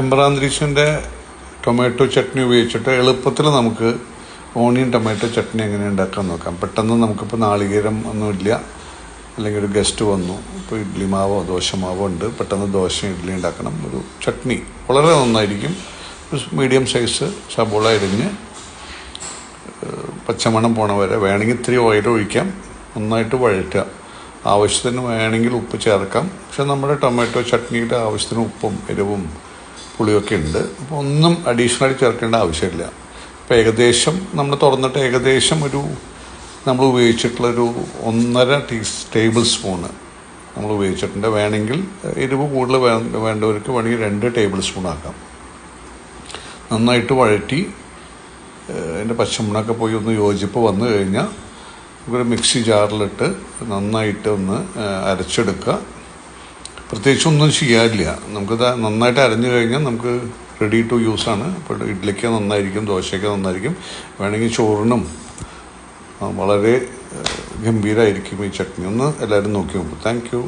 എംബ്രാന്തിരിച്ചിൻ്റെ tomato chutney ഉപയോഗിച്ചിട്ട് എളുപ്പത്തിൽ നമുക്ക് ഓണിയൻ ടൊമാറ്റോ ചട്നി എങ്ങനെ ഉണ്ടാക്കാൻ നോക്കാം. പെട്ടെന്ന് നമുക്കിപ്പോൾ നാളികേരം ഒന്നുമില്ല, അല്ലെങ്കിൽ ഒരു ഗസ്റ്റ് വന്നു, ഇപ്പോൾ ഇഡ്ഡലി മാവോ ദോശ മാവോ ഉണ്ട്, പെട്ടെന്ന് ദോശയും ഇഡ്ഡലി ഉണ്ടാക്കണം. ഒരു ചട്നി വളരെ നന്നായിരിക്കും. ഒരു മീഡിയം സൈസ് സബോള അരിഞ്ഞ് പച്ചമണം പോണ വരെ, വേണമെങ്കിൽ ഇത്തിരി ഓയിൽ ഒഴിക്കാം, നന്നായിട്ട് വഴറ്റുക. ആവശ്യത്തിന് വേണമെങ്കിൽ ഉപ്പ് ചേർക്കാം. പക്ഷെ നമ്മുടെ ടൊമാറ്റോ ചട്നിയുടെ ആവശ്യത്തിന് ഉപ്പും എരിവും പുളിയൊക്കെ ഉണ്ട്. അപ്പോൾ ഒന്നും അഡീഷണലി ചേർക്കേണ്ട ആവശ്യമില്ല. ഇപ്പോൾ ഏകദേശം നമ്മൾ തുറന്നിട്ട് ഏകദേശം നമ്മൾ ഉപയോഗിച്ചിട്ടുള്ളൊരു 1.5 ടേബിൾ സ്പൂണ് നമ്മൾ ഉപയോഗിച്ചിട്ടുണ്ട്. വേണമെങ്കിൽ എരിവ് കൂടുതൽ വേണ്ടവർക്ക് വേണമെങ്കിൽ 2 ടേബിൾ സ്പൂൺ ആക്കാം. നന്നായിട്ട് വഴറ്റി അതിൻ്റെ പച്ചമുളകൊക്കെ പോയി ഒന്ന് യോജിപ്പ് വന്നു കഴിഞ്ഞാൽ നമുക്കൊരു മിക്സി ജാറിലിട്ട് നന്നായിട്ട് ഒന്ന് അരച്ചെടുക്കുക. പ്രത്യേകിച്ച് ഒന്നും ചെയ്യാനില്ല. നമുക്കിത് നന്നായിട്ട് അരഞ്ഞു കഴിഞ്ഞാൽ നമുക്ക് റെഡി ടു യൂസാണ്. ഇപ്പോൾ ഇഡ്ഡലിക്ക് നന്നായിരിക്കും, ദോശയ്ക്ക് നന്നായിരിക്കും, വേണമെങ്കിൽ ചോറിനും വളരെ ഗംഭീരമായിരിക്കും ഈ ചട്നി. ഒന്ന് എല്ലാവരും നോക്കി നോക്കും. Thank you.